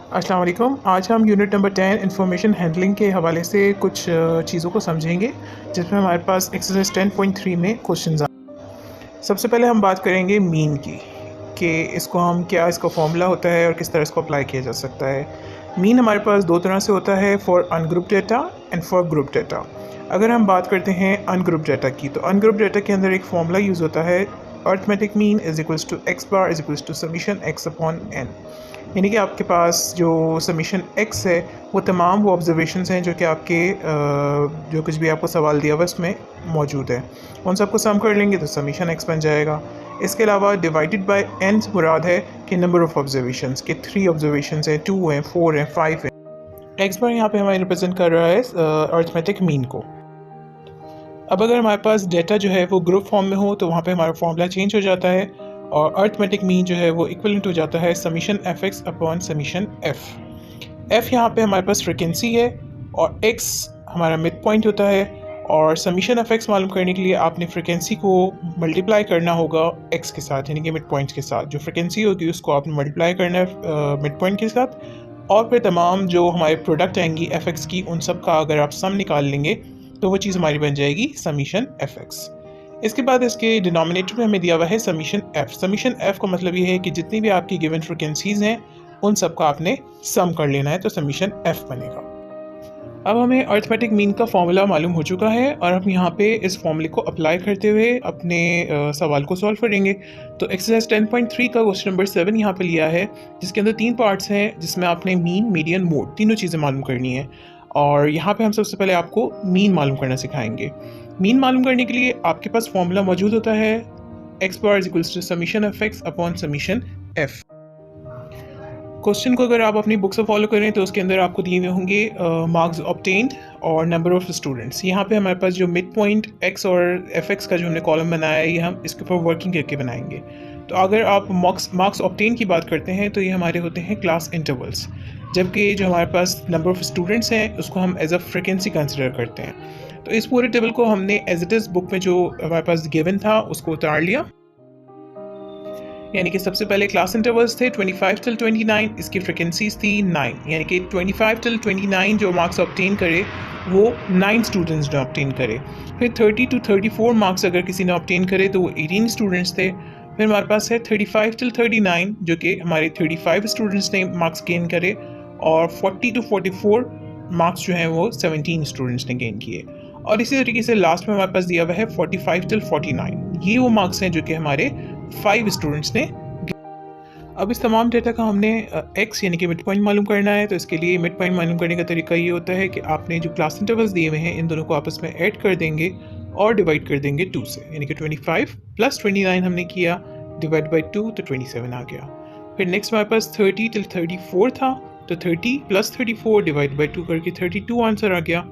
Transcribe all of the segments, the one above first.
अस्सलाम वालेकुम। आज हम यूनिट नंबर 10 इंफॉर्मेशन हैंडलिंग के हवाले से कुछ चीज़ों को समझेंगे, जिसमें हमारे पास एक्सरसाइज 10.3 में क्वेश्चंस आ। सबसे पहले हम बात करेंगे मीन की, कि इसको हम क्या इसका फॉर्मूला होता है और किस तरह इसको अप्लाई किया जा सकता है। मीन हमारे पास दो तरह से होता है, for ungroup data and for group data. अगर हम बात करते हैं अनग्रुप डेटा की, तो अनग्रुप डेटा के अंदर एक फॉर्मूला यूज़ होता है, arithmetic mean is equals to X bar is equals to summation X upon N. यानी कि आपके पास जो समीशन एक्स है वो तमाम वो ऑब्जर्वेशंस हैं जो कि आपके जो कुछ भी आपको सवाल दिया हुआ है उसमें मौजूद है, उन सबको सम कर लेंगे तो समीशन एक्स बन जाएगा। इसके अलावा डिवाइडेड बाय एन से मुराद है कि नंबर ऑफ ऑब्जर्वेशंस के 3 ऑब्जर्वेशंस हैं, 2 हैं, 4 हैं, 5 हैं। एक्स बार यहाँ पे हमारे रिप्रेजेंट कर रहा है अर्थमेटिक मीन को। अब अगर हमारे पास डेटा जो है वो ग्रुप फॉर्म में हो तो वहाँ पे हमारा फॉर्मूला चेंज हो जाता है और अर्थमेटिक मीन जो है वो इक्वलेंट हो जाता है summation F X upon summation F. F यहाँ पे हमारे पास फ्रिक्वेंसी है और एक्स हमारा मिड पॉइंट होता है, और समीशन एफ एक्स मालूम करने के लिए आपने फ्रिक्वेंसी को मल्टीप्लाई करना होगा एक्स के साथ, यानी कि मिड पॉइंट के साथ। जो फ्रिक्वेंसी होगी उसको आपने मल्टीप्लाई करना है मिड पॉइंट के साथ, और फिर तमाम जो हमारे प्रोडक्ट आएंगी एफ एक्स की उन सब का अगर आप सम निकाल लेंगे तो वो चीज़ हमारी बन जाएगी समीशन एफ एक्स। इसके बाद इसके डिनोमिनेटर में हमें दिया हुआ है समीशन एफ। समीशन एफ का मतलब ये है कि जितनी भी आपकी गिवन फ्रिक्वेंसीज हैं उन सब का आपने सम कर लेना है, तो समीशन एफ बनेगा। अब हमें अर्थमेटिक मीन का फॉर्मूला मालूम हो चुका है और हम यहाँ पे इस फॉर्मूले को अप्लाई करते हुए अपने सवाल को सॉल्व करेंगे। तो एक्सरसाइज 10.3 का क्वेश्चन नंबर 7 यहाँ पे लिया है, जिसके अंदर 3 पार्ट्स हैं, जिसमें आपने मीन, मीडियन, मोड तीनों चीज़ें मालूम करनी है। और यहाँ पे हम सबसे पहले आपको मीन मालूम करना सिखाएंगे। मीन मालूम करने के लिए आपके पास फॉर्मूला मौजूद होता है, X bar is equals to summation F X upon summation F. Question को अगर आप अपनी बुक से फॉलो करें तो उसके अंदर आपको दिए हुए होंगे मार्क्स ऑब्टेन्ड और नंबर ऑफ स्टूडेंट्स। यहाँ पे हमारे पास जो मिड पॉइंट एक्स और एफ एक्स का जो हमने कॉलम बनाया है ये हम इसके ऊपर वर्किंग करके बनाएंगे। तो अगर आप मार्क्स ऑब्टेन की बात करते हैं तो ये हमारे होते हैं क्लास इंटरवल्स, जबकि जो हमारे पास नंबर ऑफ स्टूडेंट्स हैं उसको हम एज अ फ्रिक्वेंसी कंसिडर करते हैं। तो इस पूरे टेबल को हमने एज इट इज़ बुक में जो हमारे पास गिवन था उसको उतार लिया। यानी कि सबसे पहले क्लास इंटरवल्स थे 25 टिल 29, इसकी फ्रिक्वेंसीज थी 9, यानी कि 25 टिल 29 जो मार्क्स ऑब्टेन करे वो 9 स्टूडेंट्स ने ऑब्टेन करे। फिर 30 टू 34 मार्क्स अगर किसी ने ऑब्टेन करे तो वो 18 स्टूडेंट्स थे। फिर हमारे पास है 35 टिल 39 जो कि हमारे 35 स्टूडेंट्स ने मार्क्स गेन करे, और 40 टू 44 मार्क्स जो हैं वो 17 स्टूडेंट्स ने गेन किए। और इसी तरीके से लास्ट में हमारे पास दिया हुआ है 45 टिल 49, ये वो मार्क्स हैं जो कि हमारे 5 स्टूडेंट्स ने। अब इस तमाम डेटा का हमने एक्स यानी कि मिड पॉइंट मालूम करना है। तो इसके लिए मिड पॉइंट मालूम करने का तरीका ये होता है कि आपने जो क्लास इंटरवल्स दिए हुए हैं इन दोनों को आपस में ऐड कर देंगे और डिवाइड कर देंगे 2 से, यानी कि 25 प्लस 29 हमने किया, डिवाइड बाई 2 तो 27 आ गया। फिर नेक्स्ट हमारे पास 30 टिल 34 था, तो 30 प्लस 34 डिवाइड बाई 2 करके 32 आंसर आ गया।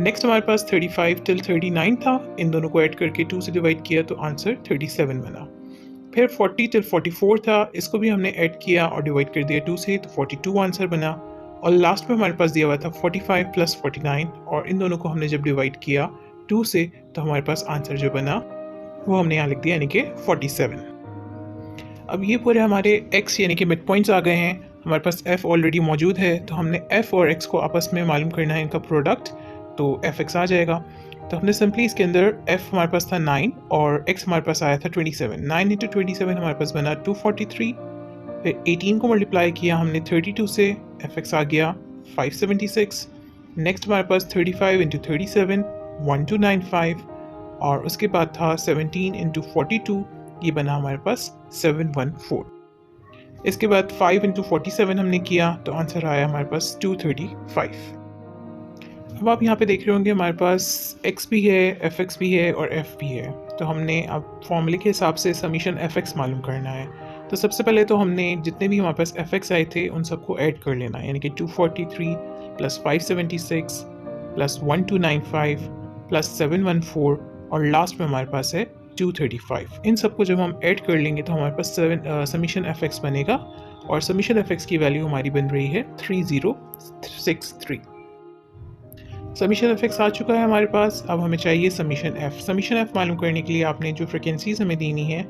नेक्स्ट हमारे पास 35 टिल 39 था, इन दोनों को ऐड करके 2 से डिवाइड किया तो आंसर 37 बना। फिर 40 टिल 44 था, इसको भी हमने ऐड किया और डिवाइड कर दिया 2 से, तो 42 आंसर बना। और लास्ट में हमारे पास दिया हुआ था 45 प्लस 49, और इन दोनों को हमने जब डिवाइड किया 2 से तो हमारे पास आंसर जो बना वो हमने यहाँ लिख दिया, यानी कि 47। अब ये पूरे हमारे x यानी कि मिड पॉइंट्स आ गए हैं, हमारे पास f ऑलरेडी मौजूद है, तो हमने f और x को आपस में मालूम करना है इनका प्रोडक्ट, तो fx आ जाएगा। तो हमने सिंपली इसके अंदर f हमारे पास था 9 और x हमारे पास आया था 27। 9 इंटू 27 हमारे पास बना 243। फिर 18 को मल्टीप्लाई किया हमने 32 से, fx आ गया 576। नेक्स्ट हमारे पास 35 इंटू 37 1295, और उसके बाद था 17 इंटू 42, ये बना हमारे पास 714। इसके बाद 5 इंटू 47 हमने किया तो आंसर आया हमारे पास 235। अब आप यहाँ पे देख रहे होंगे हमारे पास x भी है, fx भी है और f भी है। तो हमने अब फॉर्मूले के हिसाब से समीशन fx मालूम करना है। तो सबसे पहले तो हमने जितने भी हमारे पास fx आए थे उन सबको ऐड कर लेना है, यानी कि 243 प्लस 576 प्लस 1295 प्लस 714 और लास्ट में हमारे पास है 235। इन सबको जब हम ऐड कर लेंगे तो हमारे पास समीशन fx बनेगा, और समीशन fx की वैल्यू हमारी बन रही है 3063। समीशन एफ एक्स आ चुका है हमारे पास। अब हमें चाहिए समीशन एफ। समीशन एफ मालूम करने के लिए आपने जो फ्रिक्वेंसीज हमें देनी है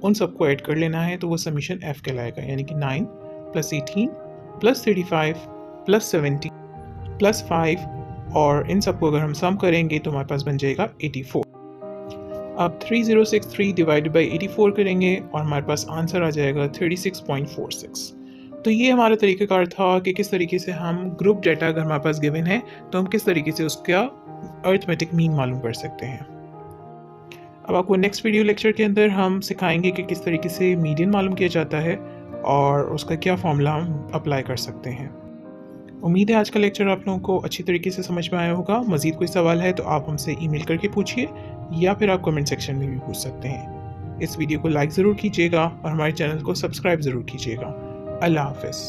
उन सबको ऐड कर लेना है, तो वो समीशन एफ कहलाएगा, यानी कि 9 प्लस 18 प्लस 35 प्लस 70 प्लस 5 और इन सबको अगर हम सम करेंगे तो हमारे पास बन जाएगा 84। अब 3063 डिवाइडेड बाई 84 करेंगे और हमारे पास आंसर आ जाएगा 36.46। तो ये हमारा तरीक़ाकार था कि किस तरीके से हम ग्रुप डाटा अगर हमारे पास गिवन है तो हम किस तरीके से उसका अरिथमेटिक मीन मालूम कर सकते हैं। अब आपको नेक्स्ट वीडियो लेक्चर के अंदर हम सिखाएंगे कि किस तरीके से मीडियन मालूम किया जाता है और उसका क्या फॉर्मूला हम अप्लाई कर सकते हैं। उम्मीद है आज का लेक्चर आप लोगों को अच्छी तरीके से समझ में आया होगा। मज़ीद कोई सवाल है तो आप हमसे ईमेल करके पूछिए या फिर आप कमेंट सेक्शन में भी पूछ सकते हैं। इस वीडियो को लाइक ज़रूर कीजिएगा और हमारे चैनल को सब्सक्राइब ज़रूर कीजिएगा। अल्लाह हाफ़िज़।